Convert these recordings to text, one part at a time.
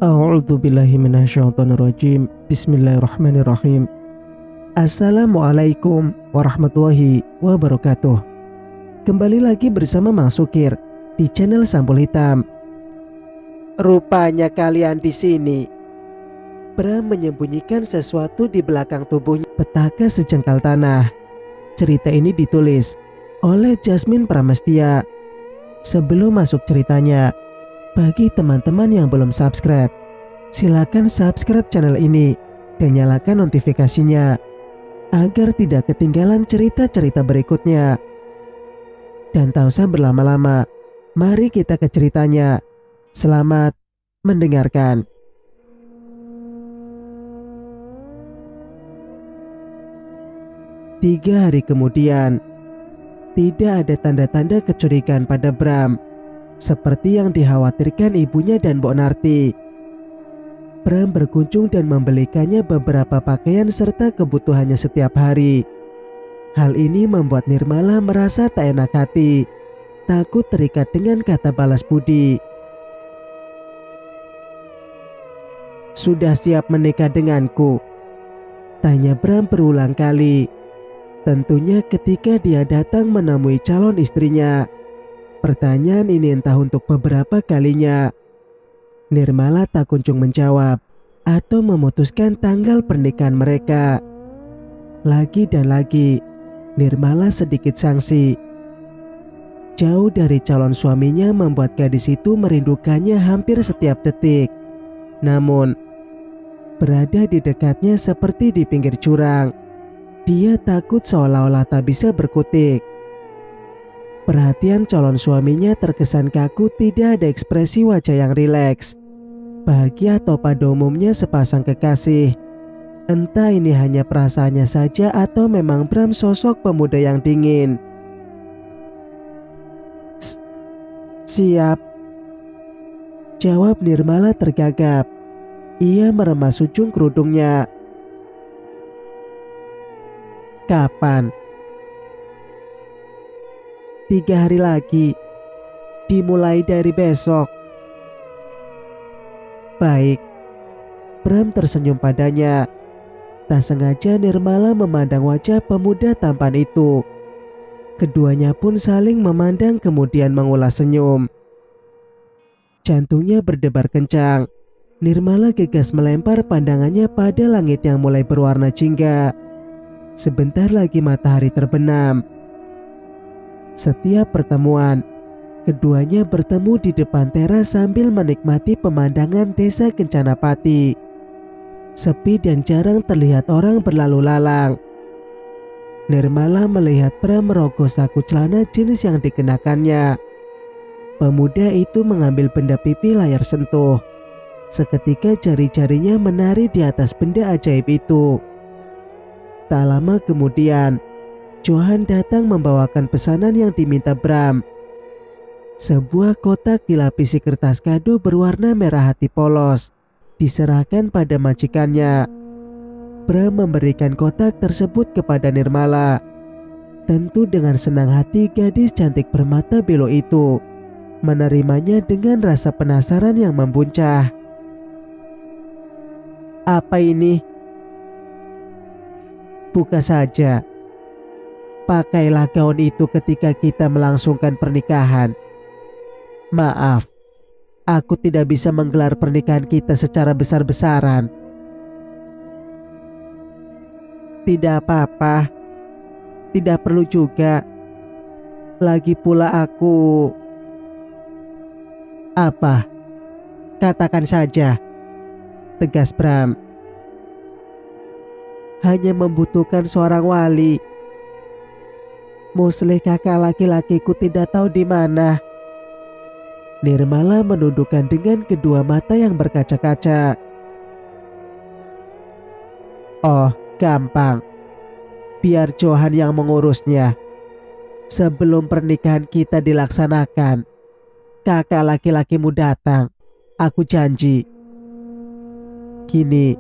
A'udzu billahi minasyaitonir rajim. Bismillahirrahmanirrahim. Assalamualaikum warahmatullahi wabarakatuh. Kembali lagi bersama Mang Sukir di channel Sampul Hitam. Rupanya kalian di sini. Bram menyembunyikan sesuatu di belakang tubuhnya petaka sejengkal tanah. Cerita ini ditulis oleh Jasmine Pramestia. Sebelum masuk ceritanya, bagi teman-teman yang belum subscribe, silakan subscribe channel ini dan nyalakan notifikasinya agar tidak ketinggalan cerita-cerita berikutnya. Dan tak usah berlama-lama, mari kita ke ceritanya. Selamat mendengarkan. Tiga hari kemudian, tidak ada tanda-tanda kecurigaan pada Bram, seperti yang dikhawatirkan ibunya dan Mbok Narti. Bram berkunjung dan membelikannya beberapa pakaian serta kebutuhannya setiap hari. Hal ini membuat Nirmala merasa tak enak hati, takut terikat dengan kata balas budi. "Sudah siap menikah denganku?" tanya Bram berulang kali. Tentunya ketika dia datang menemui calon istrinya. Pertanyaan ini entah untuk beberapa kalinya. Nirmala tak kunjung menjawab atau memutuskan tanggal pernikahan mereka. Lagi dan lagi, Nirmala sedikit sangsi. Jauh dari calon suaminya membuat gadis itu merindukannya hampir setiap detik. Namun, berada di dekatnya seperti di pinggir jurang. Dia takut seolah-olah tak bisa berkutik. Perhatian calon suaminya terkesan kaku, tidak ada ekspresi wajah yang rileks. Bahagia atau pada umumnya sepasang kekasih. Entah ini hanya perasaannya saja atau memang Bram sosok pemuda yang dingin. "Siap," jawab Nirmala tergagap. Ia meremas ujung kerudungnya. "Kapan?" 3 hari lagi. Dimulai dari besok." "Baik." Bram tersenyum padanya. Tak sengaja Nirmala memandang wajah pemuda tampan itu. Keduanya pun saling memandang kemudian mengulas senyum. Jantungnya berdebar kencang. Nirmala gegas melempar pandangannya pada langit yang mulai berwarna jingga. Sebentar lagi matahari terbenam. Setiap pertemuan, keduanya bertemu di depan teras sambil menikmati pemandangan desa Kencanapati. Sepi dan jarang terlihat orang berlalu lalang. Nirmala melihat Bram merogoh saku celana jenis yang dikenakannya. Pemuda itu mengambil benda pipi layar sentuh. Seketika jari-jarinya menari di atas benda ajaib itu. Tak lama kemudian, Johan datang membawakan pesanan yang diminta Bram. Sebuah kotak dilapisi kertas kado berwarna merah hati polos, diserahkan pada majikannya. Bram memberikan kotak tersebut kepada Nirmala. Tentu dengan senang hati gadis cantik bermata belo itu menerimanya dengan rasa penasaran yang membuncah. "Apa ini?" "Buka saja. Pakailah gaun itu ketika kita melangsungkan pernikahan. Maaf, aku tidak bisa menggelar pernikahan kita secara besar-besaran." "Tidak apa-apa. Tidak perlu juga. Lagi pula aku..." "Apa? Katakan saja," tegas Bram. "Hanya membutuhkan seorang wali. Muslih kakak laki-lakiku tidak tahu di mana." Nirmala menundukkan dengan kedua mata yang berkaca-kaca. "Oh, gampang. Biar Johan yang mengurusnya. Sebelum pernikahan kita dilaksanakan, kakak laki-lakimu datang. Aku janji." Kini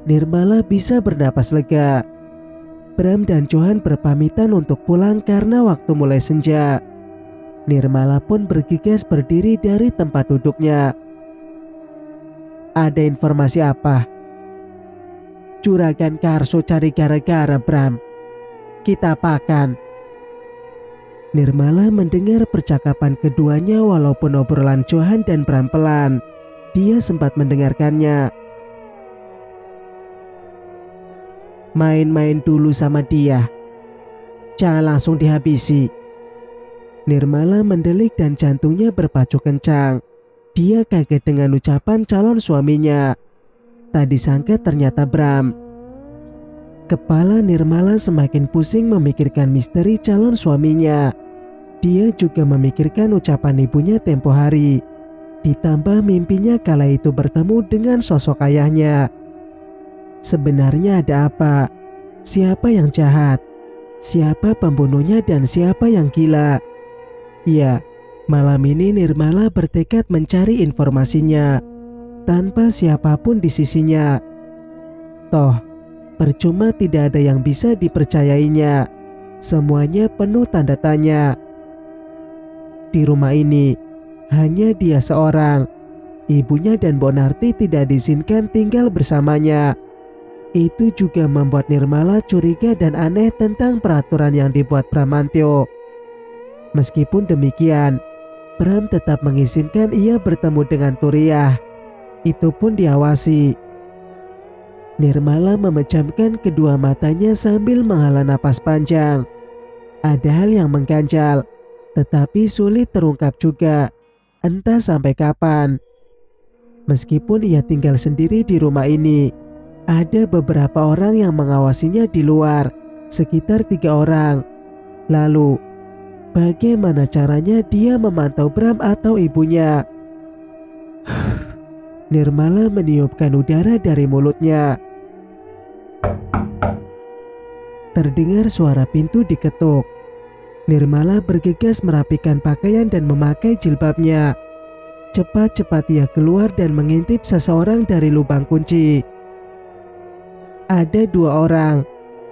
Nirmala bisa bernapas lega. Bram dan Johan berpamitan untuk pulang karena waktu mulai senja. Nirmala pun bergegas berdiri dari tempat duduknya. Ada informasi apa? Juragan Karso cari gara-gara, Bram. Kita apakan? Nirmala mendengar percakapan keduanya walaupun obrolan Johan dan Bram pelan. Dia sempat mendengarkannya. Main-main dulu sama dia. Jangan langsung dihabisi. Nirmala mendelik dan jantungnya berpacu kencang. Dia kaget dengan ucapan calon suaminya. Tak disangka ternyata Bram. Kepala Nirmala semakin pusing memikirkan misteri calon suaminya. Dia juga memikirkan ucapan ibunya tempo hari. Ditambah mimpinya kala itu bertemu dengan sosok ayahnya. Sebenarnya ada apa? Siapa yang jahat? Siapa pembunuhnya dan siapa yang gila? Ya, malam ini Nirmala bertekad mencari informasinya. Tanpa siapapun di sisinya. Toh, percuma tidak ada yang bisa dipercayainya. Semuanya penuh tanda tanya. Di rumah ini, hanya dia seorang. Ibunya dan Bonarti tidak diizinkan tinggal bersamanya. Itu juga membuat Nirmala curiga dan aneh tentang peraturan yang dibuat Bramantyo. Meskipun demikian, Bram tetap mengizinkan ia bertemu dengan Turiah. Itu pun diawasi. Nirmala memejamkan kedua matanya sambil menghela napas panjang. Ada hal yang mengganjal, tetapi sulit terungkap juga, entah sampai kapan. Meskipun ia tinggal sendiri di rumah ini, ada beberapa orang yang mengawasinya di luar, sekitar 3 orang. Lalu, bagaimana caranya dia memantau Bram atau ibunya? Nirmala meniupkan udara dari mulutnya. Terdengar suara pintu diketuk. Nirmala bergegas merapikan pakaian dan memakai jilbabnya. Cepat-cepat ia keluar dan mengintip seseorang dari lubang kunci. Ada 2 orang,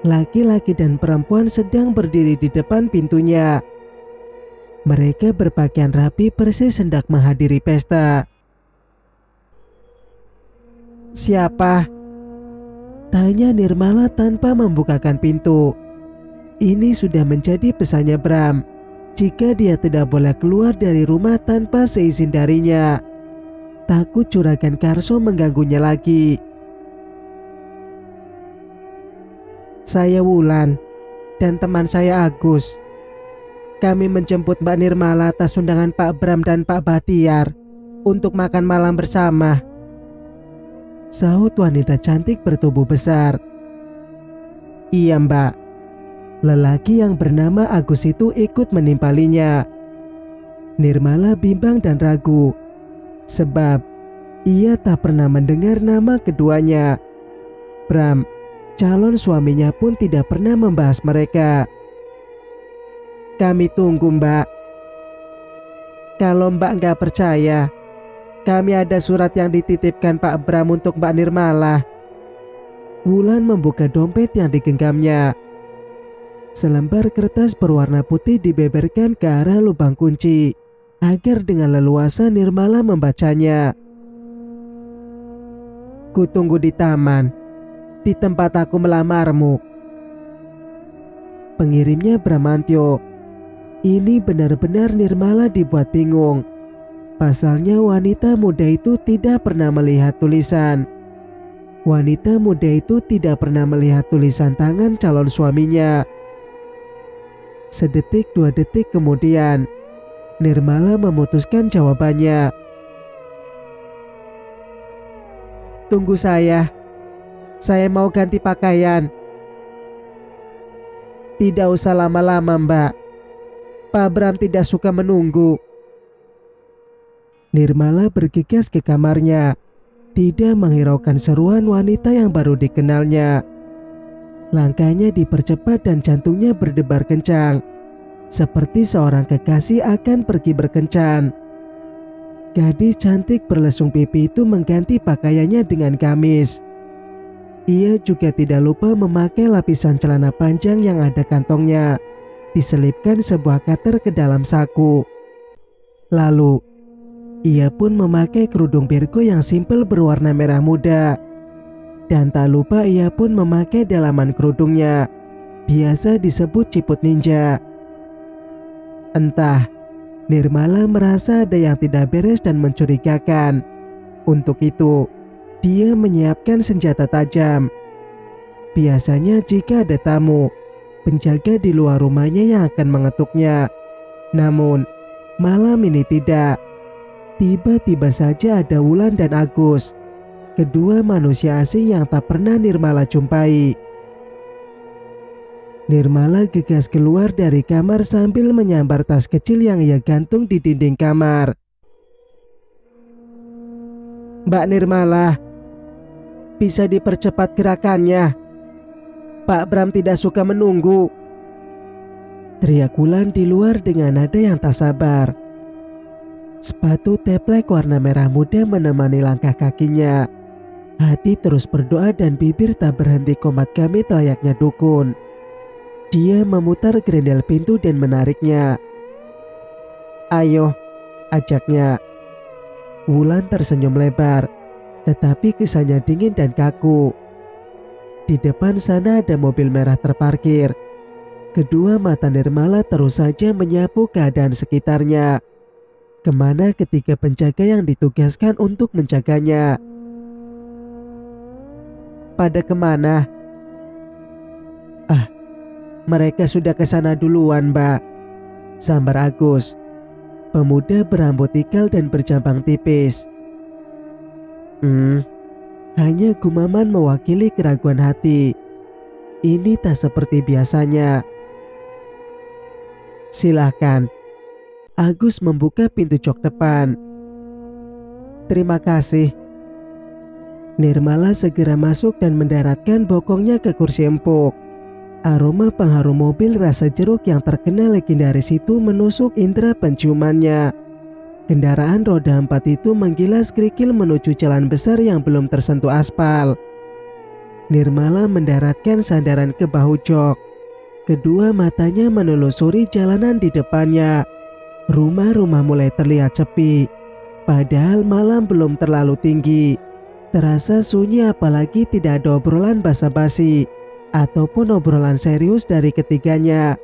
laki-laki dan perempuan sedang berdiri di depan pintunya. Mereka berpakaian rapi persis hendak menghadiri pesta. Siapa? Tanya Nirmala tanpa membukakan pintu. Ini sudah menjadi pesannya Bram. Jika dia tidak boleh keluar dari rumah tanpa seizin darinya. Takut Juragan Karso mengganggunya lagi. Saya Wulan dan teman saya Agus. Kami menjemput Mbak Nirmala atas undangan Pak Bram dan Pak Bahtiar untuk makan malam bersama. Sahut wanita cantik bertubuh besar. Iya Mbak. Lelaki yang bernama Agus itu ikut menimpalinya. Nirmala bimbang dan ragu, sebab ia tak pernah mendengar nama keduanya. Bram, calon suaminya pun tidak pernah membahas mereka. Kami tunggu Mbak. Kalau Mbak nggak percaya, kami ada surat yang dititipkan Pak Bram untuk Mbak Nirmala. Wulan membuka dompet yang digenggamnya. Selembar kertas berwarna putih dibeberkan ke arah lubang kunci, agar dengan leluasa Nirmala membacanya. Kutunggu di taman, di tempat aku melamarmu. Pengirimnya Bramantyo. Ini benar-benar Nirmala dibuat bingung. Pasalnya wanita muda itu tidak pernah melihat tulisan. Wanita muda itu tidak pernah melihat tulisan tangan calon suaminya. Sedetik 2 detik kemudian, Nirmala memutuskan jawabannya. Tunggu saya mau ganti pakaian. Tidak usah lama-lama Mbak. Pak Bram tidak suka menunggu. Nirmala bergegas ke kamarnya, tidak menghiraukan seruan wanita yang baru dikenalnya. Langkahnya dipercepat dan jantungnya berdebar kencang, seperti seorang kekasih akan pergi berkencan. Gadis cantik berlesung pipi itu mengganti pakaiannya dengan gamis. Ia juga tidak lupa memakai lapisan celana panjang yang ada kantongnya, diselipkan sebuah cutter ke dalam saku. Lalu, Ia pun memakai kerudung Virgo yang simpel berwarna merah muda. Dan tak lupa ia pun memakai dalaman kerudungnya, biasa disebut ciput ninja. Entah, Nirmala merasa ada yang tidak beres dan mencurigakan. Untuk itu, dia menyiapkan senjata tajam. Biasanya jika ada tamu, penjaga di luar rumahnya yang akan mengetuknya. Namun, malam ini tidak. Tiba-tiba saja ada Wulan dan Agus, kedua manusia asing yang tak pernah Nirmala jumpai. Nirmala gegas keluar dari kamar sambil menyambar tas kecil yang ia gantung di dinding kamar. "Mbak Nirmala, bisa dipercepat gerakannya. Pak Bram tidak suka menunggu," teriak Wulan di luar dengan nada yang tak sabar. Sepatu teplek warna merah muda menemani langkah kakinya. Hati terus berdoa dan bibir tak berhenti komat kamit layaknya dukun. Dia memutar grendel pintu dan menariknya. "Ayo," ajaknya. Wulan tersenyum lebar, tetapi kesannya dingin dan kaku. Di depan sana ada mobil merah terparkir. Kedua mata Nirmala terus saja menyapu keadaan sekitarnya. Kemana ketiga penjaga yang ditugaskan untuk menjaganya? "Pada kemana?" "Mereka sudah ke sana duluan, Mbak," sambar Agus, pemuda berambut ikal dan berjambang tipis. Hanya gumaman mewakili keraguan hati. Ini tak seperti biasanya. "Silahkan." Agus membuka pintu jok depan. "Terima kasih." Nirmala segera masuk dan mendaratkan bokongnya ke kursi empuk. Aroma pengharum mobil rasa jeruk yang terkenal legendaris itu menusuk indera penciumannya. Kendaraan roda 4 itu menggilas kerikil menuju jalan besar yang belum tersentuh aspal. Nirmala mendaratkan sandaran ke bahu jok. Kedua matanya menelusuri jalanan di depannya. Rumah-rumah mulai terlihat sepi, padahal malam belum terlalu tinggi. Terasa sunyi apalagi tidak ada obrolan basa-basi ataupun obrolan serius dari ketiganya.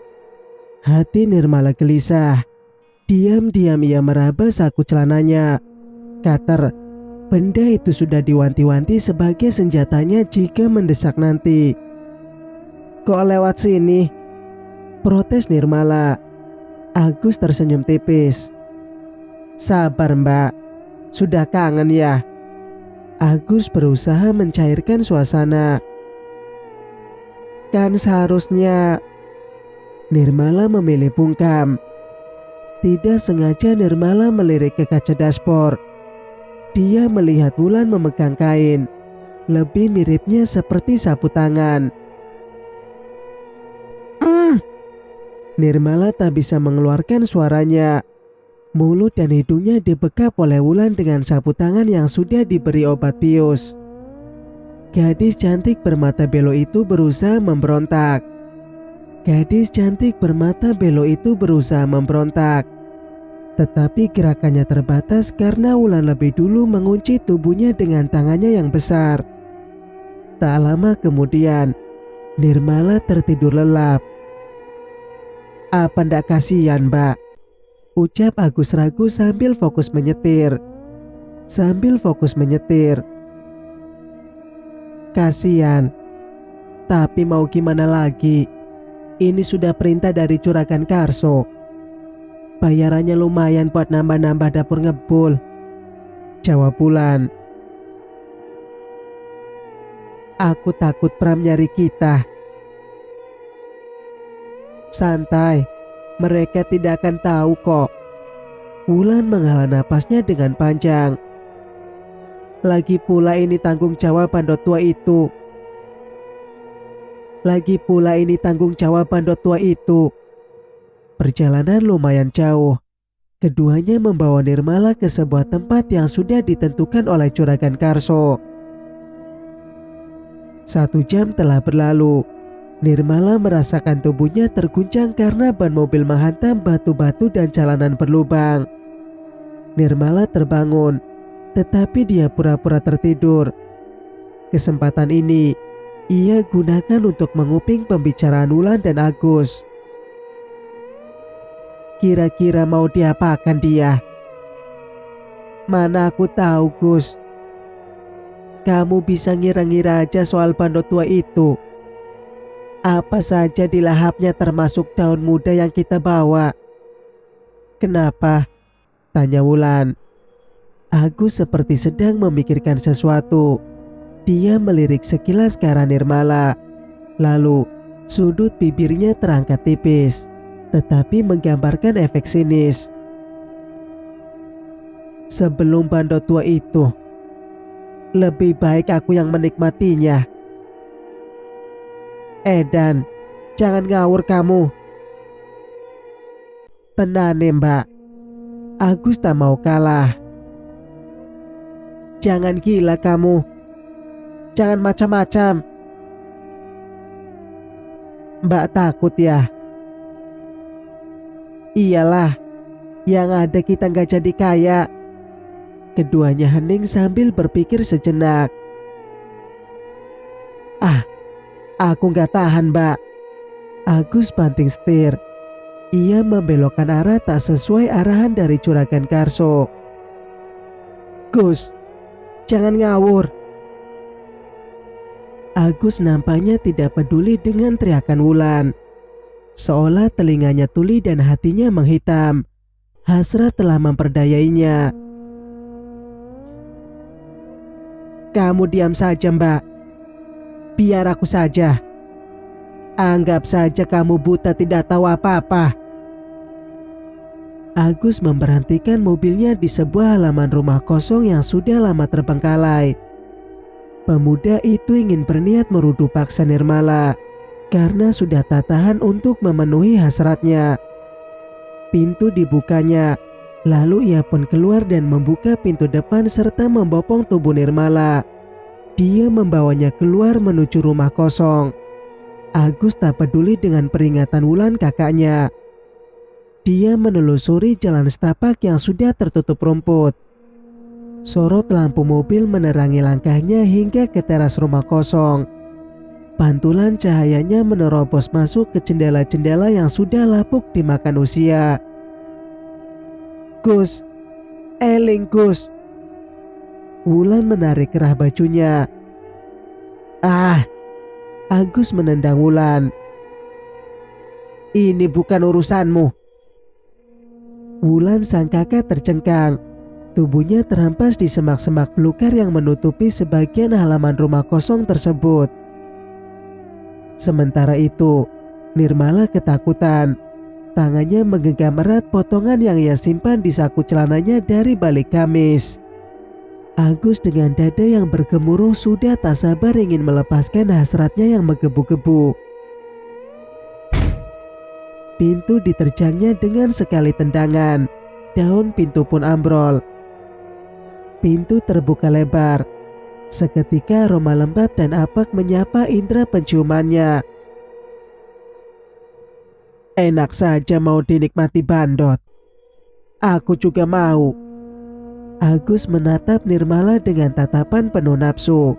Hati Nirmala gelisah. Diam-diam ia meraba saku celananya. Kater, benda itu sudah diwanti-wanti sebagai senjatanya jika mendesak nanti. "Kok lewat sini?" protes Nirmala. Agus tersenyum tipis. "Sabar, Mbak. Sudah kangen ya?" Agus berusaha mencairkan suasana. "Kan seharusnya..." Nirmala memilih bungkam. Tidak sengaja Nirmala melirik ke kaca dashboard. Dia melihat Wulan memegang kain. Lebih miripnya seperti sapu tangan. Nirmala tak bisa mengeluarkan suaranya. Mulut dan hidungnya dibekap oleh Wulan dengan sapu tangan yang sudah diberi obat bius. Gadis cantik bermata belo itu berusaha memberontak. Tetapi gerakannya terbatas karena Wulan lebih dulu mengunci tubuhnya dengan tangannya yang besar. Tak lama kemudian, Nirmala tertidur lelap. "Apa ndak kasihan, Mbak?" ucap Agus ragu sambil fokus menyetir. "Kasihan. Tapi mau gimana lagi? Ini sudah perintah dari Juragan Karso. Bayarannya lumayan buat nambah-nambah dapur ngebul," jawab Wulan. "Aku takut Pram nyari kita." "Santai, mereka tidak akan tahu kok." Wulan menghela napasnya dengan panjang. Lagi pula ini tanggung jawab bandot tua itu. Perjalanan lumayan jauh. Keduanya membawa Nirmala ke sebuah tempat yang sudah ditentukan oleh Juragan Karso. 1 jam telah berlalu. Nirmala merasakan tubuhnya terguncang karena ban mobil menghantam batu-batu dan jalanan berlubang. Nirmala terbangun, tetapi dia pura-pura tertidur. Kesempatan ini ia gunakan untuk menguping pembicaraan Wulan dan Agus. Kira-kira mau diapakan dia? Mana aku tahu, Gus. Kamu bisa ngira-ngira aja soal bandot tua itu. Apa saja di lahapnya termasuk daun muda yang kita bawa. Kenapa? Tanya Wulan. Agus seperti sedang memikirkan sesuatu. Dia melirik sekilas ke arah Nirmala. Lalu sudut bibirnya terangkat tipis, tetapi menggambarkan efek sinis. Sebelum bandot tua itu, lebih baik aku yang menikmatinya. Dan jangan ngawur kamu. Tenang nih, Mbak. Agus tak mau kalah. Jangan gila kamu. Jangan macam-macam. Mbak takut ya? Iyalah, yang ada kita nggak jadi kaya. Keduanya hening sambil berpikir sejenak. Aku nggak tahan, Mbak. Agus banting setir. Ia membelokkan arah tak sesuai arahan dari Juragan Karso. Gus, jangan ngawur. Agus nampaknya tidak peduli dengan teriakan Wulan. Seolah telinganya tuli dan hatinya menghitam. Hasrat telah memperdayainya. Kamu diam saja, Mbak. Biar aku saja. Anggap saja kamu buta tidak tahu apa-apa. Agus memberhentikan mobilnya di sebuah halaman rumah kosong yang sudah lama terbengkalai. Pemuda itu ingin berniat merudu paksa Nirmala karena sudah tak tahan untuk memenuhi hasratnya. Pintu dibukanya, lalu ia pun keluar dan membuka pintu depan serta membopong tubuh Nirmala. Dia membawanya keluar menuju rumah kosong. Agus tak peduli dengan peringatan Wulan kakaknya. Dia menelusuri jalan setapak yang sudah tertutup rumput. Sorot lampu mobil menerangi langkahnya hingga ke teras rumah kosong. Pantulan cahayanya menerobos masuk ke jendela-jendela yang sudah lapuk dimakan usia. Gus, eling Gus. Wulan menarik kerah bajunya. Agus menendang Wulan. Ini bukan urusanmu. Wulan sang kakak tercengkang. Tubuhnya terhempas di semak-semak belukar yang menutupi sebagian halaman rumah kosong tersebut. Sementara itu, Nirmala ketakutan. Tangannya menggenggam erat potongan yang ia simpan di saku celananya dari balik kamis. Agus dengan dada yang bergemuruh sudah tak sabar ingin melepaskan hasratnya yang menggebu-gebu. Pintu diterjangnya dengan sekali tendangan. Daun pintu pun ambrol. Pintu terbuka lebar. Seketika aroma lembab dan apak menyapa indera penciumannya. Enak saja mau dinikmati bandot. Aku juga mau. Agus menatap Nirmala dengan tatapan penuh nafsu.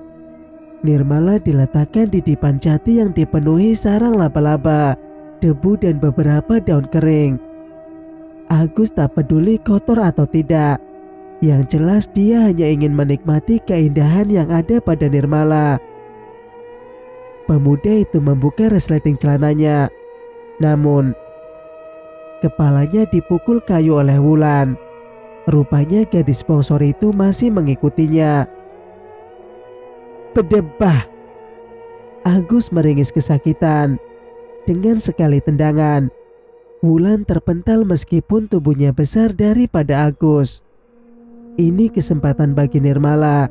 Nirmala diletakkan di dipan jati yang dipenuhi sarang laba-laba, debu dan beberapa daun kering. Agus tak peduli kotor atau tidak. Yang jelas dia hanya ingin menikmati keindahan yang ada pada Nirmala. Pemuda itu membuka resleting celananya. Namun, kepalanya dipukul kayu oleh Wulan. Rupanya gadis bongsor itu masih mengikutinya. Bedebah! Agus meringis kesakitan. Dengan sekali tendangan, Wulan terpental meskipun tubuhnya besar daripada Agus. Ini kesempatan bagi Nirmala.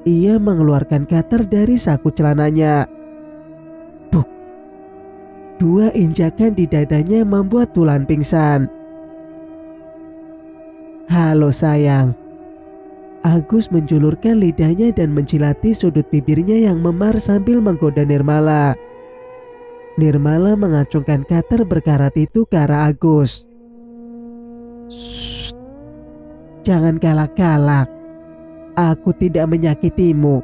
Ia mengeluarkan cutter dari saku celananya. Buk! 2 injakan di dadanya membuat Wulan pingsan. Halo sayang. Agus menjulurkan lidahnya dan menjilati sudut bibirnya yang memar sambil menggoda Nirmala. Nirmala mengacungkan cutter berkarat itu ke arah Agus. Jangan galak-galak. Aku tidak menyakitimu.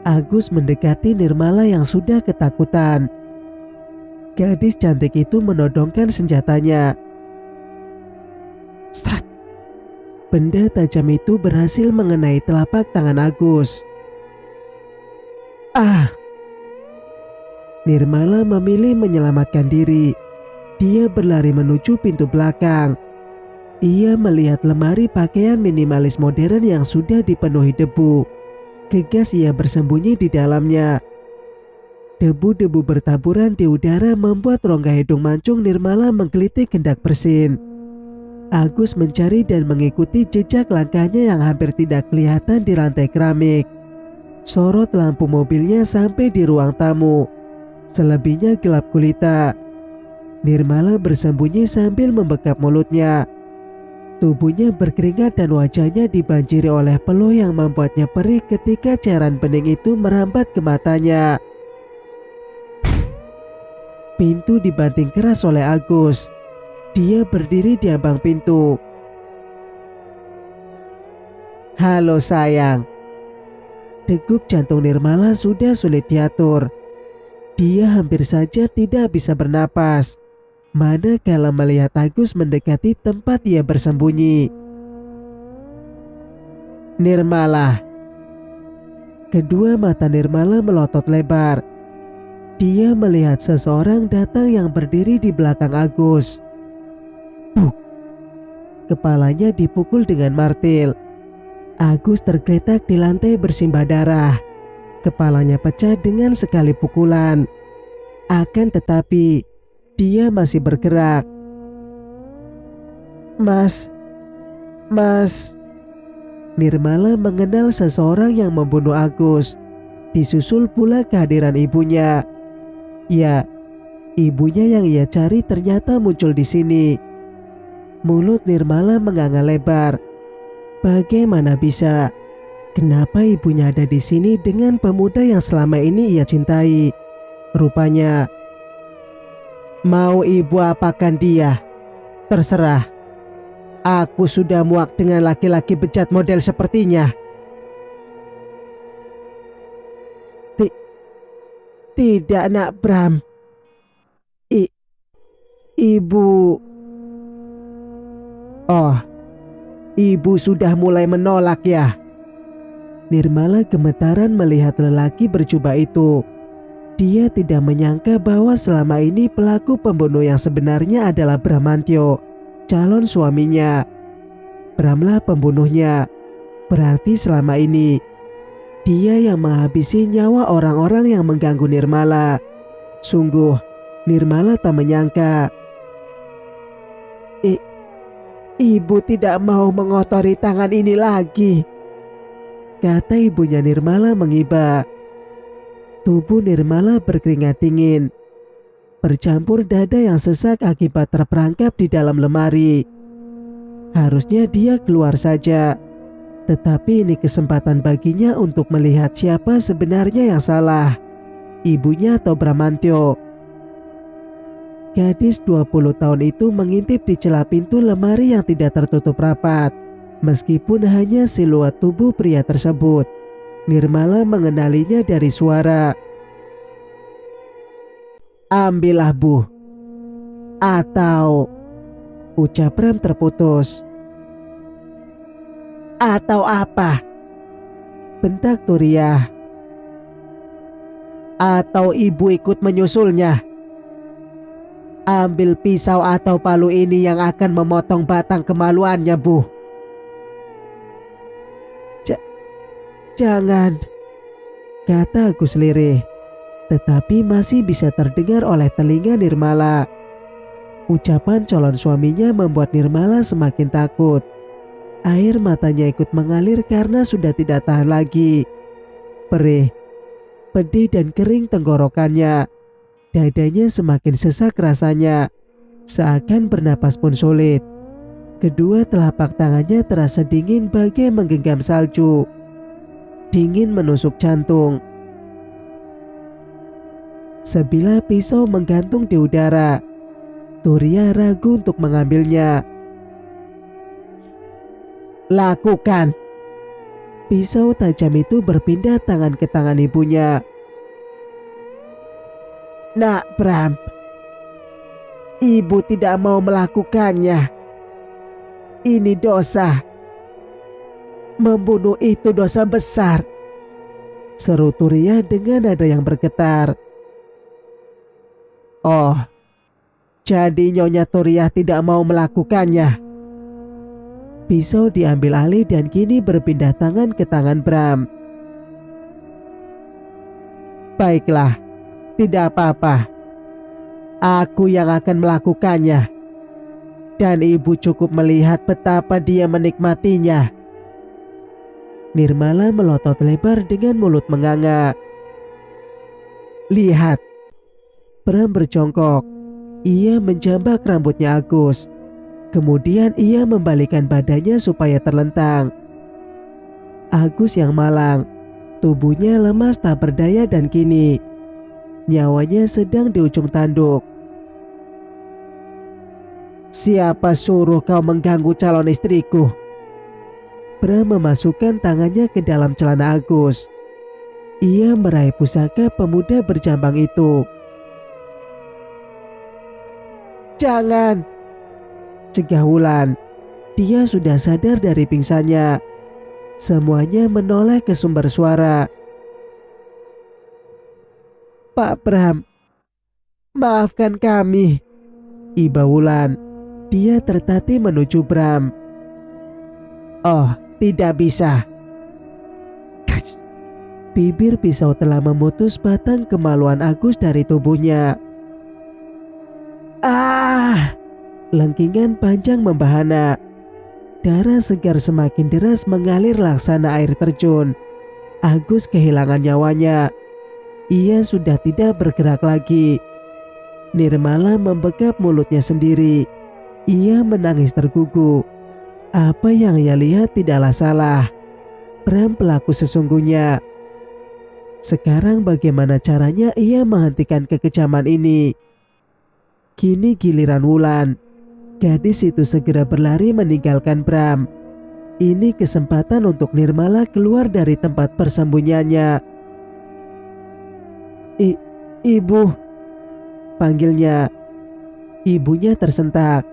Agus mendekati Nirmala yang sudah ketakutan. Gadis cantik itu menodongkan senjatanya. Strat! Benda tajam itu berhasil mengenai telapak tangan Agus. Ah! Nirmala memilih menyelamatkan diri. Dia berlari menuju pintu belakang. Ia melihat lemari pakaian minimalis modern yang sudah dipenuhi debu. Gegas ia bersembunyi di dalamnya. Debu-debu bertaburan di udara membuat rongga hidung mancung Nirmala menggelitik hendak bersin. Agus mencari dan mengikuti jejak langkahnya yang hampir tidak kelihatan di lantai keramik. Sorot lampu mobilnya sampai di ruang tamu. Selebihnya gelap gulita. Nirmala bersembunyi sambil membekap mulutnya. Tubuhnya berkeringat dan wajahnya dibanjiri oleh peluh yang membuatnya perih ketika cairan bening itu merambat ke matanya. Pintu dibanting keras oleh Agus. Dia berdiri di ambang pintu. Halo sayang. Degup jantung Nirmala sudah sulit diatur. Dia hampir saja tidak bisa bernapas. Manakala melihat Agus mendekati tempat ia bersembunyi. Nirmala. Kedua mata Nirmala melotot lebar. Dia melihat seseorang datang yang berdiri di belakang Agus. Buk! Kepalanya dipukul dengan martil. Agus tergeletak di lantai bersimbah darah. Kepalanya pecah dengan sekali pukulan. Akan tetapi, dia masih bergerak. Mas. Nirmala mengenal seseorang yang membunuh Agus. Disusul pula kehadiran ibunya. Ya, ibunya yang ia cari ternyata muncul di sini. Mulut Nirmala menganga lebar. Bagaimana bisa? Kenapa ibunya ada di sini dengan pemuda yang selama ini ia cintai? Rupanya, mau ibu apakan dia? Terserah. Aku sudah muak dengan laki-laki bejat model sepertinya. Tidak, Nak Bram. Ibu. Oh, ibu sudah mulai menolak ya? Nirmala gemetaran melihat lelaki berjubah itu. Dia tidak menyangka bahwa selama ini pelaku pembunuh yang sebenarnya adalah Bramantyo, calon suaminya. Bramlah pembunuhnya. Berarti selama ini dia yang menghabisi nyawa orang-orang yang mengganggu Nirmala. Sungguh, Nirmala tak menyangka. Ibu tidak mau mengotori tangan ini lagi, kata ibunya Nirmala mengiba. Tubuh Nirmala berkeringat dingin, bercampur dada yang sesak akibat terperangkap di dalam lemari. Harusnya dia keluar saja. Tetapi ini kesempatan baginya untuk melihat siapa sebenarnya yang salah, ibunya atau Bramantyo. Gadis 20 tahun itu mengintip di celah pintu lemari yang tidak tertutup rapat. Meskipun hanya siluet tubuh pria tersebut, Nirmala mengenalinya dari suara. Ambillah Bu. Atau, ucap Bram terputus. Atau apa? Bentak Turiah. Atau ibu ikut menyusulnya? Ambil pisau atau palu ini yang akan memotong batang kemaluannya, Bu. Jangan, kata Agus lirih, tetapi masih bisa terdengar oleh telinga Nirmala. Ucapan calon suaminya membuat Nirmala semakin takut. Air matanya ikut mengalir karena sudah tidak tahan lagi. Perih, pedih dan kering tenggorokannya. Dadanya semakin sesak rasanya, seakan bernapas pun sulit. Kedua telapak tangannya terasa dingin bagai menggenggam salju. Dingin menusuk jantung. Sebilah pisau menggantung di udara. Turiah ragu untuk mengambilnya. Lakukan. Pisau tajam itu berpindah tangan ke tangan ibunya. Nak Bram, ibu tidak mau melakukannya. Ini dosa. Membunuh itu dosa besar, seru Turia dengan nada yang bergetar. Oh, jadi Nyonya Turia tidak mau melakukannya. Pisau diambil alih dan kini berpindah tangan ke tangan Bram. Baiklah, tidak apa-apa. Aku yang akan melakukannya. Dan ibu cukup melihat betapa dia menikmatinya. Nirmala melotot lebar dengan mulut menganga. Lihat. Bram berjongkok. Ia menjambak rambutnya Agus. Kemudian ia membalikkan badannya supaya terlentang. Agus yang malang, tubuhnya lemas tak berdaya dan kini nyawanya sedang di ujung tanduk. Siapa suruh kau mengganggu calon istriku? Bram memasukkan tangannya ke dalam celana Agus. Ia meraih pusaka pemuda berjambang itu. Jangan! Cegah Wulan. Dia sudah sadar dari pingsannya. Semuanya menoleh ke sumber suara. Pak Bram, maafkan kami. Iba Wulan. Dia tertatih menuju Bram. Oh, tidak bisa. Bibir pisau telah memutus batang kemaluan Agus dari tubuhnya. Ah! Lengkingan panjang membahana. Darah segar semakin deras mengalir laksana air terjun. Agus kehilangan nyawanya. Ia sudah tidak bergerak lagi. Nirmala membekap mulutnya sendiri. Ia menangis tergugu. Apa yang ia lihat tidaklah salah. Bram pelaku sesungguhnya. Sekarang bagaimana caranya ia menghentikan kekejaman ini? Kini giliran Wulan. Gadis itu segera berlari meninggalkan Bram. Ini kesempatan untuk Nirmala keluar dari tempat persembunyiannya. Ibu, panggilnya. Ibunya tersentak.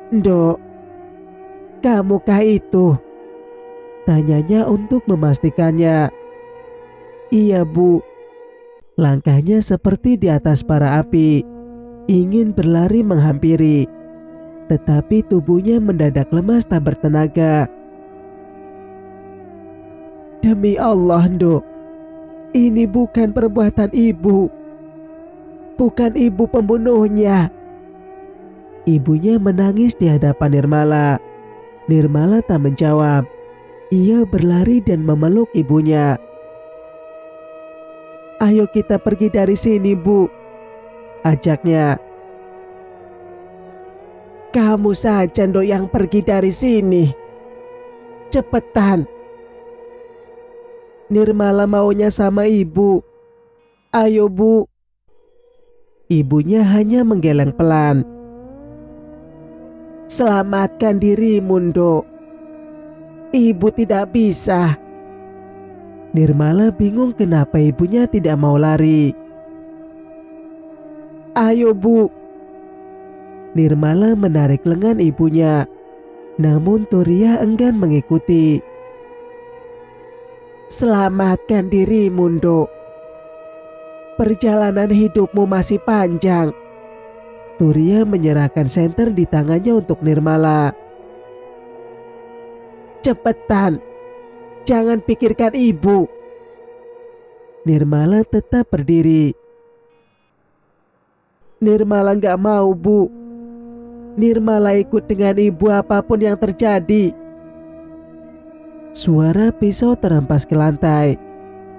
Dok, kamukah itu? Tanyanya untuk memastikannya. Iya Bu. Langkahnya seperti di atas bara api. Ingin berlari menghampiri, tetapi tubuhnya mendadak lemas tak bertenaga. Demi Allah, Nduk, ini bukan perbuatan ibu. Bukan ibu pembunuhnya. Ibunya menangis di hadapan Nirmala. Nirmala tak menjawab. Ia berlari dan memeluk ibunya. Ayo kita pergi dari sini, Bu, ajaknya. Kamu saja Nduk yang pergi dari sini. Cepetan. Nirmala maunya sama ibu. Ayo Bu. Ibunya hanya menggeleng pelan. Selamatkan dirimu Nduk. Ibu tidak bisa. Nirmala bingung kenapa ibunya tidak mau lari. Ayo Bu. Nirmala menarik lengan ibunya. Namun Turia enggan mengikuti. Selamatkan dirimu Nduk. Perjalanan hidupmu masih panjang. Turia menyerahkan senter di tangannya untuk Nirmala. Cepetan. Jangan pikirkan ibu. Nirmala tetap berdiri. Nirmala gak mau Bu. Nirmala ikut dengan ibu apapun yang terjadi. Suara pisau terhempas ke lantai.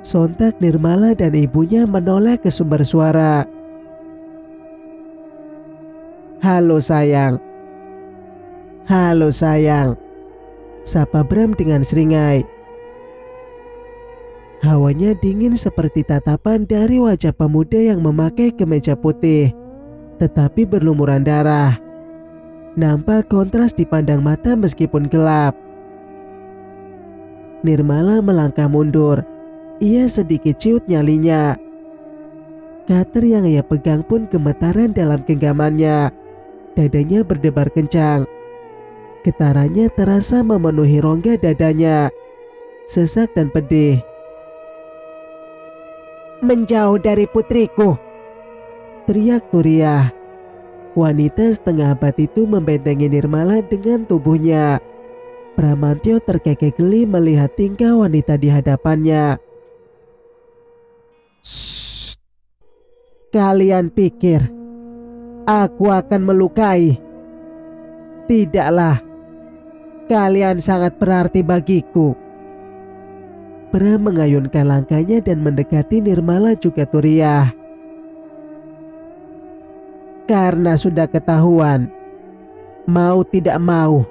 Sontak Nirmala dan ibunya menoleh ke sumber suara. Halo sayang. Halo sayang. Sapa Bram dengan seringai. Hawanya dingin seperti tatapan dari wajah pemuda yang memakai kemeja putih, tetapi berlumuran darah. nampak kontras dipandang mata meskipun gelap. Nirmala melangkah mundur. Ia sedikit ciut nyalinya. Cutter yang ia pegang pun gemetaran dalam genggamannya. Dadanya berdebar kencang. Getarannya terasa memenuhi rongga dadanya. Sesak dan pedih. "Menjauh dari putriku!" teriak Turiah. Wanita setengah abad itu membentengi Nirmala dengan tubuhnya. Bramantyo terkekeh geli melihat tingkah wanita di hadapannya. "Shh. Kalian pikir aku akan melukai? Tidaklah. Kalian sangat berarti bagiku." Bram mengayunkan langkahnya dan mendekati Nirmala juga Turiah. "Karena sudah ketahuan, mau tidak mau,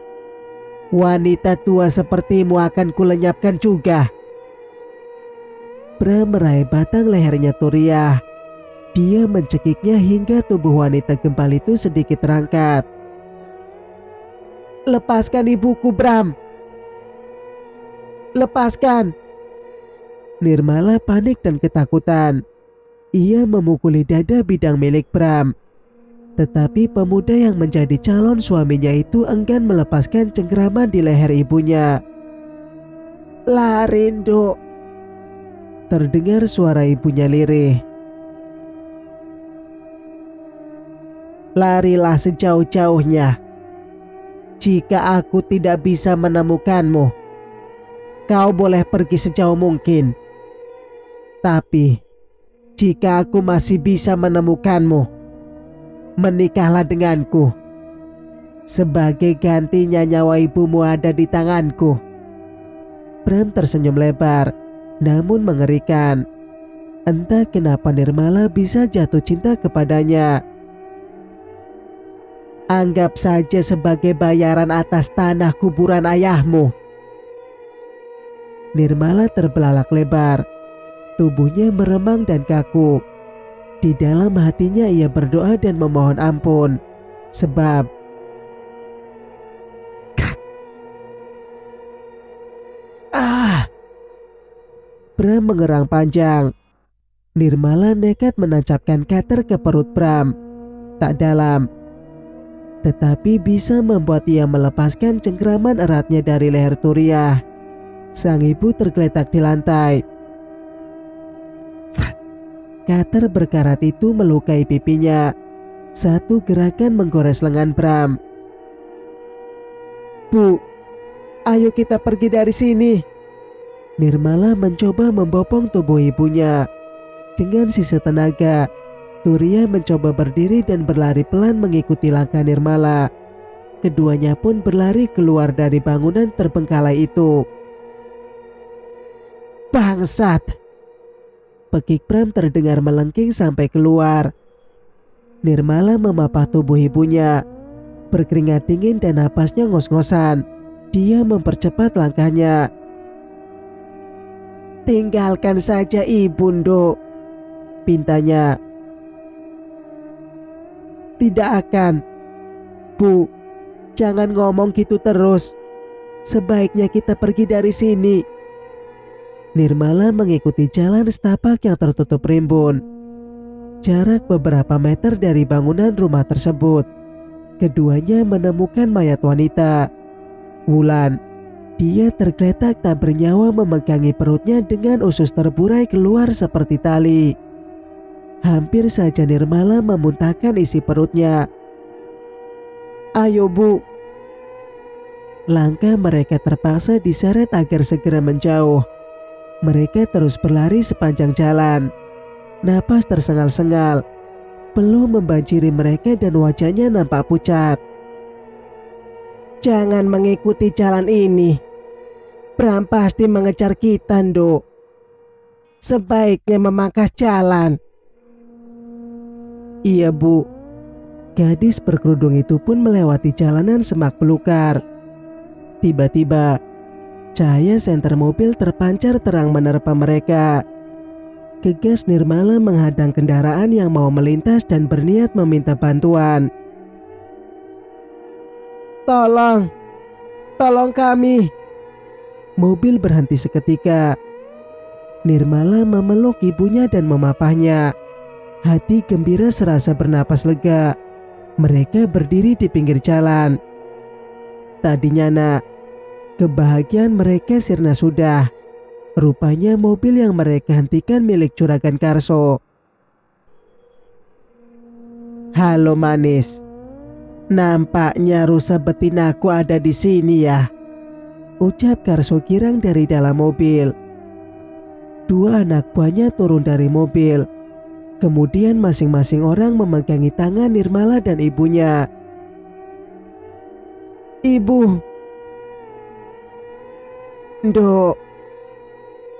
wanita tua sepertimu akan kulenyapkan juga." Bram meraih batang lehernya Turiah. Dia mencekiknya hingga tubuh wanita gempal itu sedikit terangkat. "Lepaskan ibuku, Bram! Lepaskan!" Nirmala panik dan ketakutan. Ia memukuli dada bidang milik Bram. Tetapi pemuda yang menjadi calon suaminya itu enggan melepaskan cengkeraman di leher ibunya. "Lari, Nduk!" Terdengar suara ibunya lirih. "Larilah sejauh-jauhnya. Jika aku tidak bisa menemukanmu, kau boleh pergi sejauh mungkin. Tapi jika aku masih bisa menemukanmu, menikahlah denganku. Sebagai gantinya nyawa ibumu ada di tanganku." Bram tersenyum lebar, namun mengerikan. Entah kenapa Nirmala bisa jatuh cinta kepadanya. "Anggap saja sebagai bayaran atas tanah kuburan ayahmu." Nirmala terbelalak lebar. Tubuhnya meremang dan kaku. Di dalam hatinya ia berdoa dan memohon ampun. Sebab Bram mengerang panjang. Nirmala nekat menancapkan cutter ke perut Bram. Tak dalam, tetapi bisa membuat ia melepaskan cengkeraman eratnya dari leher Turiah. Sang ibu tergeletak di lantai. Cutter berkarat itu melukai pipinya. Satu gerakan menggores lengan Bram. "Bu, ayo kita pergi dari sini." Nirmala mencoba membopong tubuh ibunya. Dengan sisa tenaga, Turiah mencoba berdiri dan berlari pelan mengikuti langkah Nirmala. Keduanya pun berlari keluar dari bangunan terbengkalai itu. "Bangsat!" Pekik Bram terdengar melengking sampai keluar. Nirmala memapah tubuh ibunya. Berkeringat dingin dan napasnya ngos-ngosan. Dia mempercepat langkahnya. "Tinggalkan saja ibu, Nduk," pintanya. "Tidak akan. Bu, jangan ngomong gitu terus. Sebaiknya kita pergi dari sini." Nirmala mengikuti jalan setapak yang tertutup rimbun. Jarak beberapa meter dari bangunan rumah tersebut, keduanya menemukan mayat wanita. Wulan. Dia tergeletak tak bernyawa memegangi perutnya dengan usus terburai keluar seperti tali. Hampir saja Nirmala memuntahkan isi perutnya. "Ayo, Bu." Langkah mereka terpaksa diseret agar segera menjauh. Mereka terus berlari sepanjang jalan. Napas tersengal-sengal. Peluh membanjiri mereka dan wajahnya nampak pucat. "Jangan mengikuti jalan ini. Bram pasti mengejar kita, Nduk. Sebaiknya memangkas jalan." "Iya, Bu." Gadis berkerudung itu pun melewati jalanan semak belukar. Tiba-tiba, cahaya senter mobil terpancar terang menerpa mereka. Gegas Nirmala menghadang kendaraan yang mau melintas dan berniat meminta bantuan. Tolong, tolong kami. Mobil berhenti seketika. Nirmala memeluk ibunya dan memapahnya. Hati gembira serasa bernapas lega. Mereka berdiri di pinggir jalan. Tadinya nak, kebahagiaan mereka sirna sudah. Rupanya mobil yang mereka hentikan milik Juragan Karso. Halo manis. Nampaknya rusa betinaku ada di sini ya, ucap Karso girang dari dalam mobil. Dua anak buahnya turun dari mobil. Kemudian masing-masing orang memegangi tangan Nirmala dan ibunya. Ibu. Nduk.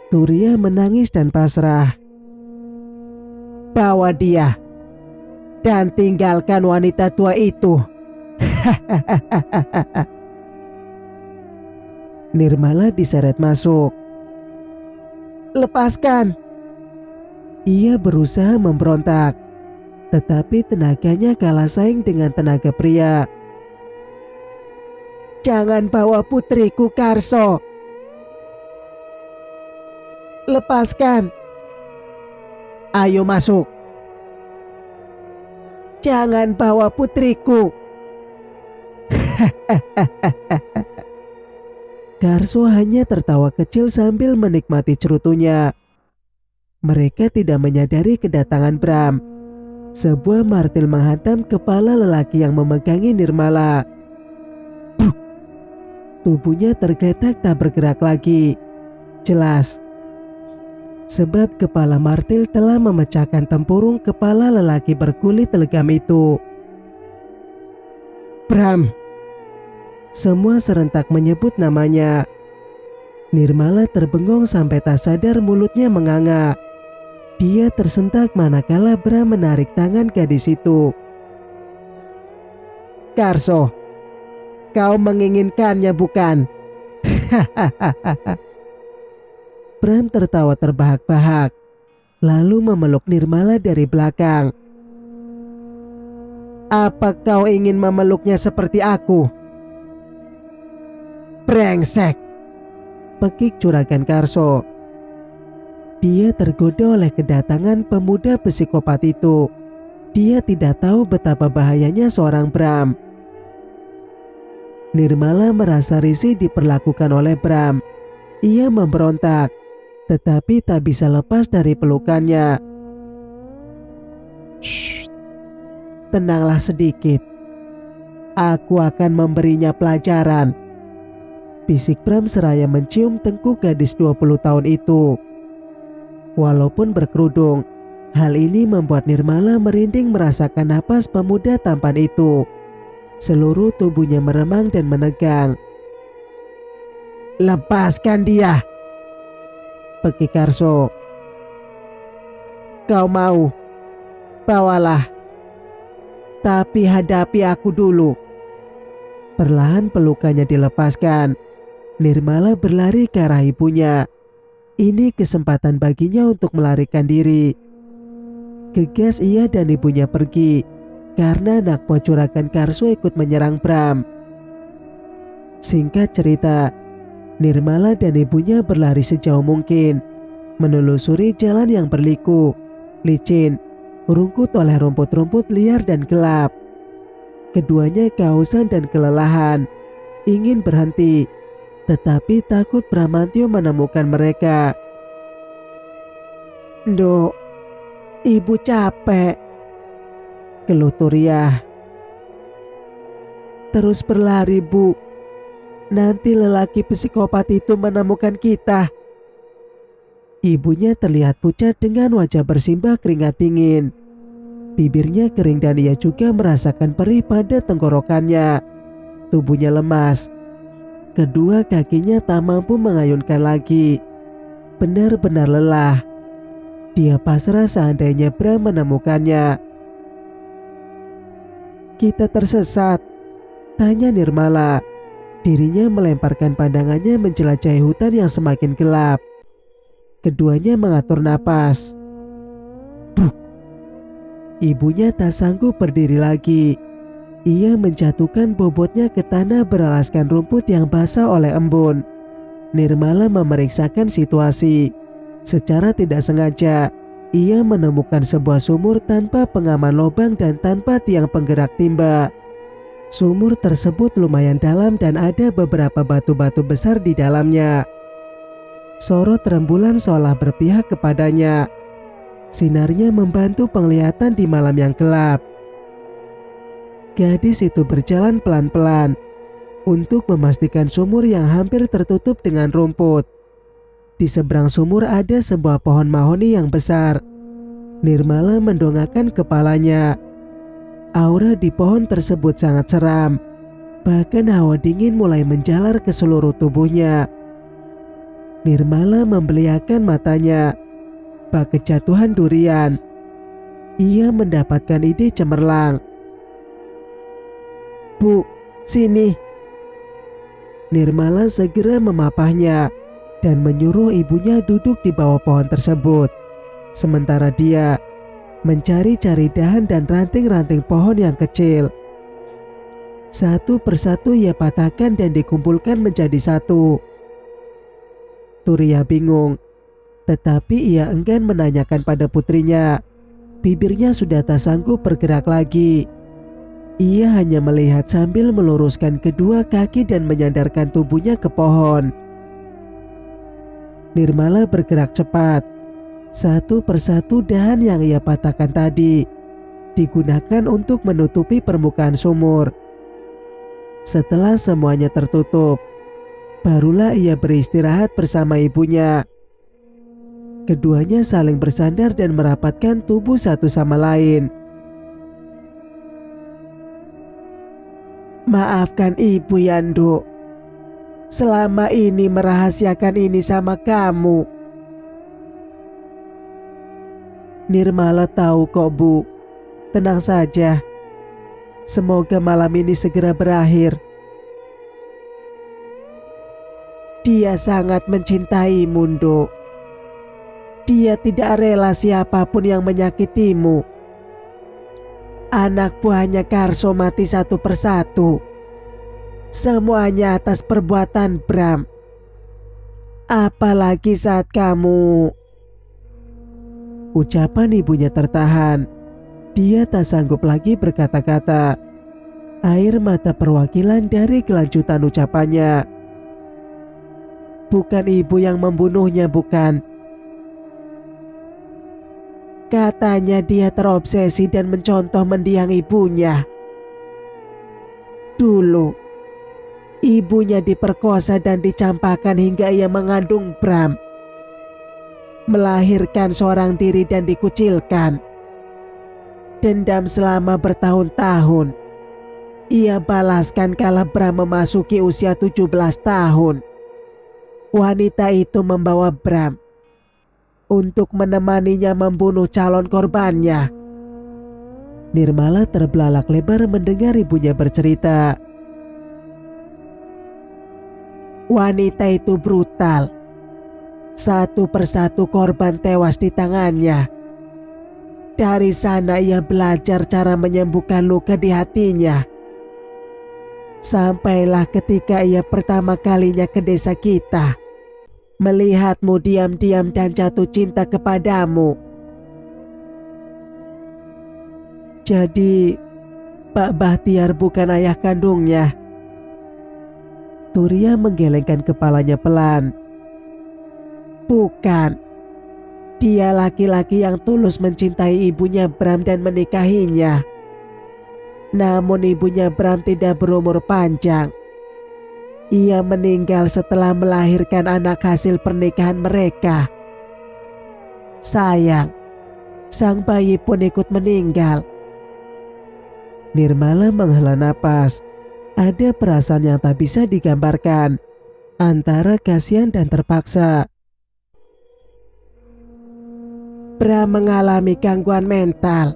Turia menangis dan pasrah. Bawa dia dan tinggalkan wanita tua itu. Nirmala diseret masuk. Lepaskan. Ia berusaha memberontak, tetapi tenaganya kalah saing dengan tenaga pria. Jangan bawa putriku, Karso. Lepaskan. Ayo masuk. Jangan bawa putriku. Karso hanya tertawa kecil sambil menikmati cerutunya. Mereka tidak menyadari kedatangan Bram. Sebuah martil menghantam kepala lelaki yang memegangi Nirmala. Tubuhnya tergeletak tak bergerak lagi. Jelas, sebab kepala martil telah memecahkan tempurung kepala lelaki berkulit legam itu. Bram. Semua serentak menyebut namanya. Nirmala terbengong sampai tak sadar mulutnya menganga. Dia tersentak manakala Bram menarik tangan gadis itu. Karso, kau menginginkannya bukan? Bram tertawa terbahak-bahak, lalu memeluk Nirmala dari belakang. Apa kau ingin memeluknya seperti aku? Brengsek, pekik Juragan Karso. Dia tergoda oleh kedatangan pemuda psikopat itu. Dia tidak tahu betapa bahayanya seorang Bram. Nirmala merasa risih diperlakukan oleh Bram. Ia memberontak, tetapi tak bisa lepas dari pelukannya. Shh, tenanglah sedikit. Aku akan memberinya pelajaran, bisik Bram seraya mencium tengkuk gadis 20 tahun itu. Walaupun berkerudung, hal ini membuat Nirmala merinding merasakan napas pemuda tampan itu. Seluruh tubuhnya meremang dan menegang. Lepaskan dia, pekik Karso. Kau mau? Bawalah. Tapi hadapi aku dulu. Perlahan pelukannya dilepaskan. Nirmala berlari ke arah ibunya. Ini kesempatan baginya untuk melarikan diri. Gegas ia dan ibunya pergi, karena anak buah Juragan Karso ikut menyerang Bram. Singkat cerita, Nirmala dan ibunya berlari sejauh mungkin, menelusuri jalan yang berliku, licin, rungkut oleh rumput-rumput liar dan gelap. Keduanya kehausan dan kelelahan, ingin berhenti, tetapi takut Bramantyo menemukan mereka. Nduk, ibu capek, keluh Turia. Terus berlari, Bu. Nanti lelaki psikopat itu menemukan kita. Ibunya terlihat pucat dengan wajah bersimbah keringat dingin. Bibirnya kering dan ia juga merasakan perih pada tenggorokannya. Tubuhnya lemas. Kedua kakinya tak mampu mengayunkan lagi. Benar-benar lelah. Dia pasrah seandainya Bram menemukannya. Kita tersesat, tanya Nirmala. Dirinya melemparkan pandangannya menjelajahi hutan yang semakin gelap. Keduanya mengatur napas. Bruk. Ibunya tak sanggup berdiri lagi. Ia menjatuhkan bobotnya ke tanah beralaskan rumput yang basah oleh embun. Nirmala memeriksakan situasi. Secara tidak sengaja, ia menemukan sebuah sumur tanpa pengaman lubang dan tanpa tiang penggerak timba. Sumur tersebut lumayan dalam dan ada beberapa batu-batu besar di dalamnya. Sorot rembulan seolah berpihak kepadanya. Sinarnya membantu penglihatan di malam yang gelap. Gadis itu berjalan pelan-pelan untuk memastikan sumur yang hampir tertutup dengan rumput. Di seberang sumur ada sebuah pohon mahoni yang besar. Nirmala mendongakkan kepalanya. Aura di pohon tersebut sangat seram. Bahkan hawa dingin mulai menjalar ke seluruh tubuhnya. Nirmala membeliakan matanya. Bak kejatuhan durian. Ia mendapatkan ide cemerlang. "Bu, sini." Nirmala segera memapahnya dan menyuruh ibunya duduk di bawah pohon tersebut. Sementara dia mencari-cari dahan dan ranting-ranting pohon yang kecil. Satu persatu ia patahkan dan dikumpulkan menjadi satu. Turia bingung, tetapi ia enggan menanyakan pada putrinya. Bibirnya sudah tak sanggup bergerak lagi. Ia hanya melihat sambil meluruskan kedua kaki dan menyandarkan tubuhnya ke pohon. Nirmala bergerak cepat. Satu persatu dahan yang ia patahkan tadi digunakan untuk menutupi permukaan sumur. Setelah semuanya tertutup, barulah ia beristirahat bersama ibunya. Keduanya saling bersandar dan merapatkan tubuh satu sama lain. "Maafkan ibu, Yando. Selama ini merahasiakan ini sama kamu." "Nirmala tahu kok, Bu. Tenang saja. Semoga malam ini segera berakhir." "Dia sangat mencintaimu, Nduk. Dia tidak rela siapapun yang menyakitimu. Anak buahnya Karso mati satu persatu. Semuanya atas perbuatan Bram. Apalagi saat kamu..." Ucapan ibunya tertahan. Dia tak sanggup lagi berkata-kata. Air mata perwakilan dari kelanjutan ucapannya. "Bukan ibu yang membunuhnya, bukan. Katanya dia terobsesi dan mencontoh mendiang ibunya. Dulu, ibunya diperkosa dan dicampakkan hingga ia mengandung Bram. Melahirkan seorang diri dan dikucilkan. Dendam selama bertahun-tahun. Ia balaskan kala Bram memasuki usia 17 tahun. Wanita itu membawa Bram untuk menemaninya membunuh calon korbannya." Nirmala terbelalak lebar mendengar ibunya bercerita. "Wanita itu brutal. Satu persatu korban tewas di tangannya. Dari sana ia belajar cara menyembuhkan luka di hatinya. Sampailah ketika ia pertama kalinya ke desa kita, melihatmu diam-diam dan jatuh cinta kepadamu." "Jadi, Pak Bahtiar bukan ayah kandungnya?" Turia menggelengkan kepalanya pelan. "Bukan. Dia laki-laki yang tulus mencintai ibunya Bram dan menikahinya. Namun ibunya Bram tidak berumur panjang. Ia meninggal setelah melahirkan anak hasil pernikahan mereka. Sayang, sang bayi pun ikut meninggal." Nirmala menghela napas. Ada perasaan yang tak bisa digambarkan, antara kasihan dan terpaksa. "Bram mengalami gangguan mental.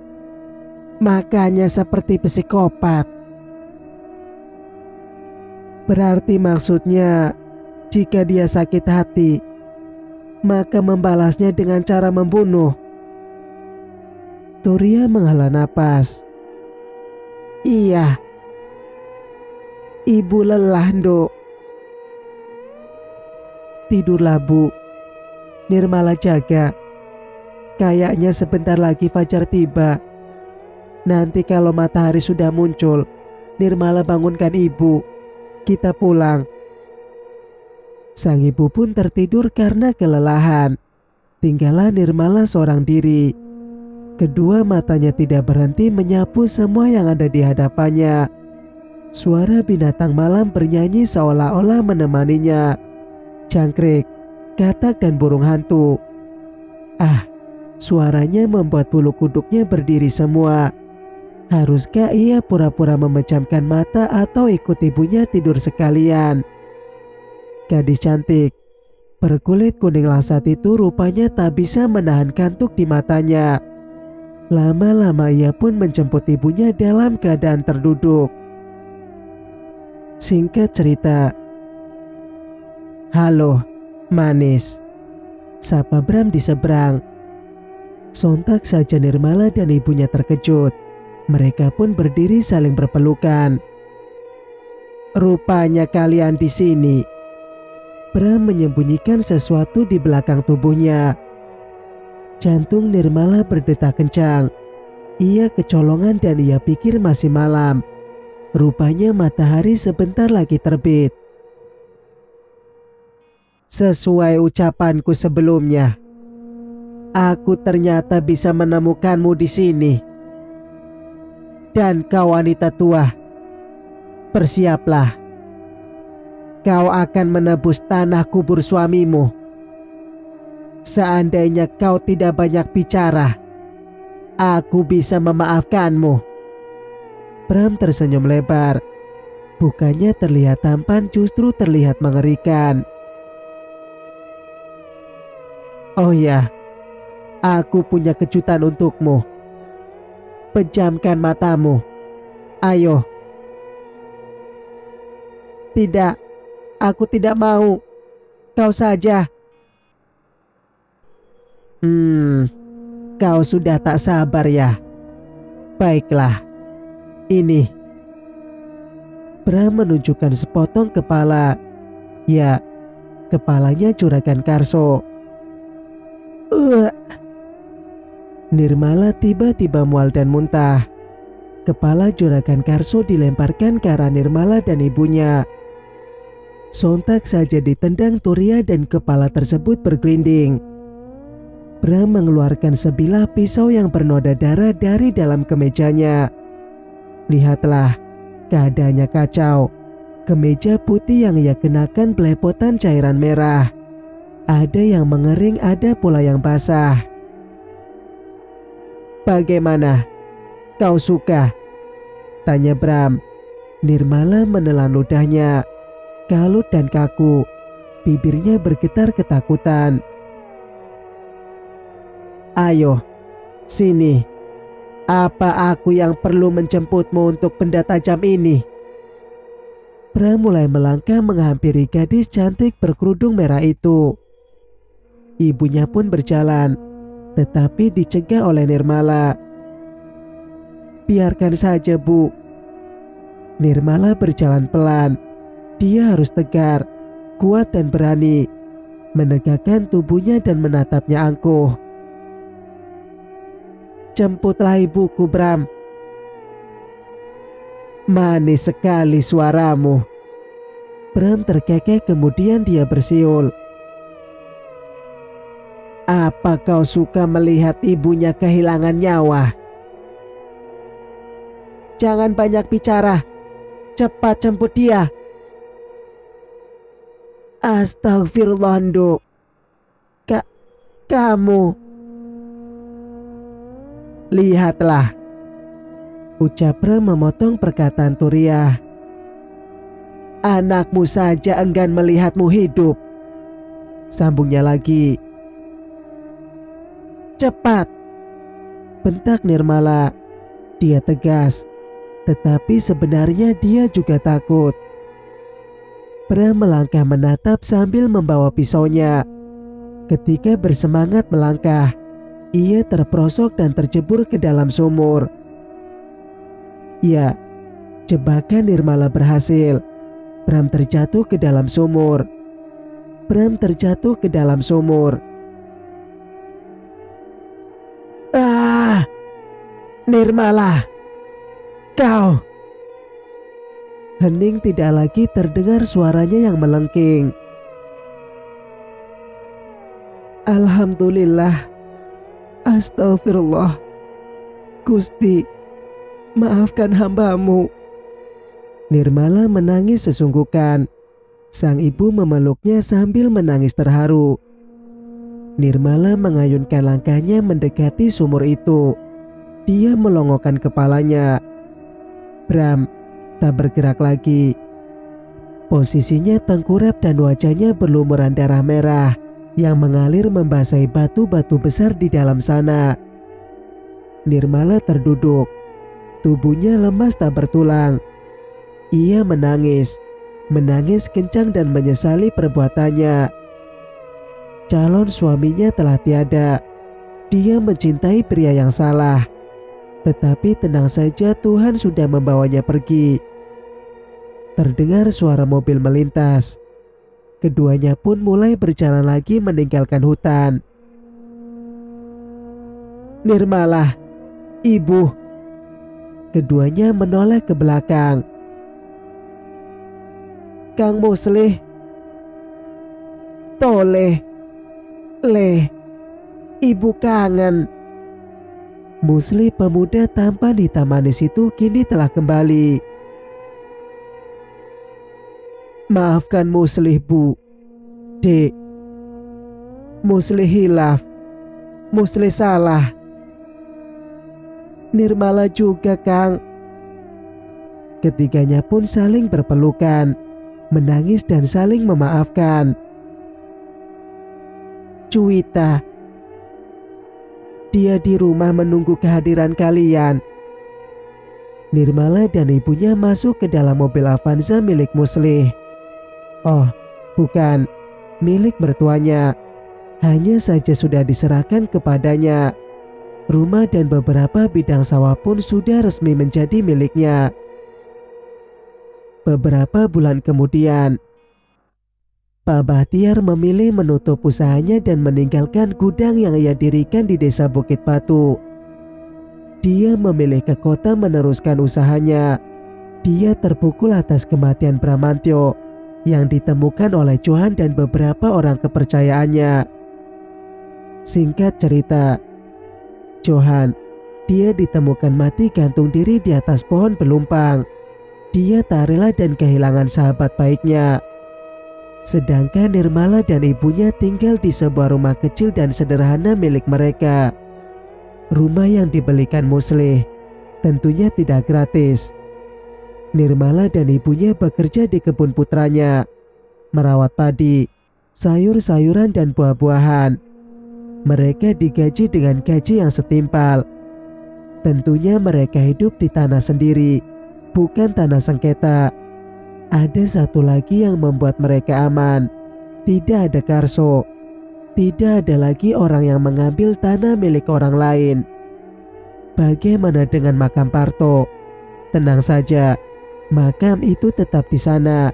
Makanya seperti psikopat." "Berarti maksudnya jika dia sakit hati, maka membalasnya dengan cara membunuh?" Turia menghela napas. "Iya, Ibu lelah, Nduk. Tidurlah, Bu. Nirmala jaga. Kayaknya sebentar lagi fajar tiba. Nanti kalau matahari sudah muncul, Nirmala bangunkan ibu. Kita pulang. Sang ibu pun tertidur karena kelelahan. Tinggallah Nirmala seorang diri. Kedua matanya tidak berhenti menyapu semua yang ada di hadapannya. Suara binatang malam bernyanyi seolah-olah menemaninya. Jangkrik, katak dan burung hantu. Suaranya membuat bulu kuduknya berdiri semua. Haruskah ia pura-pura memejamkan mata atau ikut ibunya tidur sekalian? Gadis cantik, berkulit kuning langsat itu rupanya tak bisa menahan kantuk di matanya. Lama-lama ia pun menjemput ibunya dalam keadaan terduduk. Singkat cerita, "Halo, manis," sapa Bram di seberang. Sontak saja Nirmala dan ibunya terkejut. Mereka pun berdiri saling berpelukan. "Rupanya kalian di sini." Bram menyembunyikan sesuatu di belakang tubuhnya. Jantung Nirmala berdetak kencang. Ia kecolongan dan ia pikir masih malam. Rupanya matahari sebentar lagi terbit. "Sesuai ucapanku sebelumnya, aku ternyata bisa menemukanmu di sini. Dan kau wanita tua, bersiaplah. Kau akan menebus tanah kubur suamimu. Seandainya kau tidak banyak bicara, aku bisa memaafkanmu." Bram tersenyum lebar. Bukannya terlihat tampan, justru terlihat mengerikan. "Oh ya, aku punya kejutan untukmu. Pejamkan matamu. Ayo." "Tidak, aku tidak mau. Kau saja." Kau sudah tak sabar ya? Baiklah, ini." Bram menunjukkan sepotong kepala. Ya, kepalanya Juragan Karso. Nirmala tiba-tiba mual dan muntah. Kepala Juragan Karso dilemparkan ke arah Nirmala dan ibunya. Sontak saja ditendang Turia dan kepala tersebut bergelinding. Bram mengeluarkan sebilah pisau yang bernoda darah dari dalam kemejanya. Lihatlah, keadaannya kacau. Kemeja putih yang ia kenakan belepotan cairan merah. Ada yang mengering, ada pula yang basah. "Bagaimana? Kau suka?" tanya Bram. Nirmala menelan ludahnya. Kalut dan kaku. Bibirnya bergetar ketakutan. "Ayo, sini. Apa aku yang perlu menjemputmu untuk benda tajam ini?" Bram mulai melangkah menghampiri gadis cantik berkerudung merah itu. Ibunya pun berjalan, tetapi dicegah oleh Nirmala. "Biarkan saja, Bu." Nirmala berjalan pelan. Dia harus tegar, kuat dan berani. Menegakkan tubuhnya dan menatapnya angkuh. "Jemputlah ibuku, Bram." "Manis sekali suaramu." Bram terkekeh, kemudian dia bersiul. "Apa kau suka melihat ibunya kehilangan nyawa?" "Jangan banyak bicara. Cepat jemput dia." "Astagfirullah, Nduk. Kamu." "Lihatlah," ucap Bram memotong perkataan Turia. "Anakmu saja enggan melihatmu hidup." Sambungnya lagi. "Cepat!" bentak Nirmala. Dia tegas, tetapi sebenarnya dia juga takut. Bram melangkah menatap sambil membawa pisaunya. Ketika bersemangat melangkah, ia terperosok dan terjebur ke dalam sumur. Ya, jebakan Nirmala berhasil. Bram terjatuh ke dalam sumur. Bram terjatuh ke dalam sumur. Ah! Nirmala! Kau! Hening tidak lagi terdengar suaranya yang melengking. Alhamdulillah. Astagfirullah. Gusti, maafkan hambamu. Nirmala menangis sesungguhkan. Sang ibu memeluknya sambil menangis terharu. Nirmala mengayunkan langkahnya mendekati sumur itu. Dia melongokkan kepalanya. Bram tak bergerak lagi. Posisinya tengkurap dan wajahnya berlumuran darah merah yang mengalir membasahi batu-batu besar di dalam sana. Nirmala terduduk. Tubuhnya lemas tak bertulang. Ia menangis kencang dan menyesali perbuatannya. Calon suaminya telah tiada. Dia mencintai pria yang salah. Tetapi tenang saja, Tuhan sudah membawanya pergi. Terdengar suara mobil melintas. Keduanya pun mulai berjalan lagi meninggalkan hutan. Nirmala, ibu. Keduanya menoleh ke belakang. Kang Muslih. Toleh. Le. Ibu kangen. Muslih pemuda tampan hitam manis itu kini telah kembali. Maafkan Muslih, Bu. Dek. Muslih hilaf. Muslih salah. Nirmala juga, Kang. Ketiganya pun saling berpelukan, menangis dan saling memaafkan. Cuita. Dia di rumah menunggu kehadiran kalian. Nirmala dan ibunya masuk ke dalam mobil Avanza milik Muslih. Oh, bukan, milik mertuanya. Hanya saja sudah diserahkan kepadanya. Rumah dan beberapa bidang sawah pun sudah resmi menjadi miliknya. Beberapa bulan kemudian, Pak Bahtiar memilih menutup usahanya dan meninggalkan gudang yang ia dirikan di desa Bukit Batu. Dia memilih ke kota meneruskan usahanya. Dia terpukul atas kematian Bramantyo yang ditemukan oleh Johan dan beberapa orang kepercayaannya. Singkat cerita, Johan, dia ditemukan mati gantung diri di atas pohon pelumpang. Dia tak rela dan kehilangan sahabat baiknya. Sedangkan Nirmala dan ibunya tinggal di sebuah rumah kecil dan sederhana milik mereka. Rumah yang dibelikan Muslih tentunya tidak gratis. Nirmala dan ibunya bekerja di kebun putranya, merawat padi, sayur-sayuran dan buah-buahan. Mereka digaji dengan gaji yang setimpal. Tentunya mereka hidup di tanah sendiri, bukan tanah sengketa. Ada satu lagi yang membuat mereka aman. Tidak ada karso. Tidak ada lagi orang yang mengambil tanah milik orang lain. Bagaimana dengan makam Parto? Tenang saja, makam itu tetap di sana.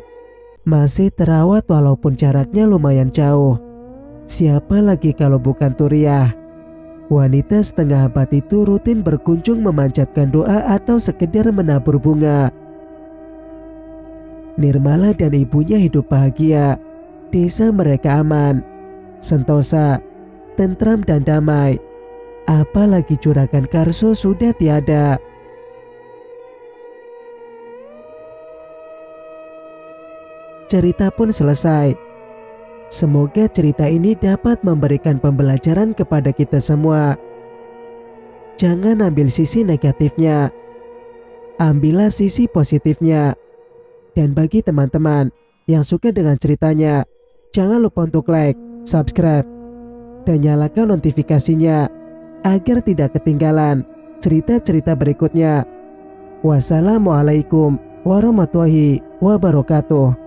Masih terawat walaupun jaraknya lumayan jauh. Siapa lagi kalau bukan Turiah? Wanita setengah abad itu rutin berkunjung memanjatkan doa atau sekedar menabur bunga. Nirmala dan ibunya hidup bahagia. Desa mereka aman, sentosa, tentram dan damai. Apalagi juragan Karso sudah tiada. Cerita pun selesai. Semoga cerita ini dapat memberikan pembelajaran kepada kita semua. Jangan ambil sisi negatifnya. Ambillah sisi positifnya. Dan bagi teman-teman yang suka dengan ceritanya, jangan lupa untuk like, subscribe, dan nyalakan notifikasinya agar tidak ketinggalan cerita-cerita berikutnya. Wassalamualaikum warahmatullahi wabarakatuh.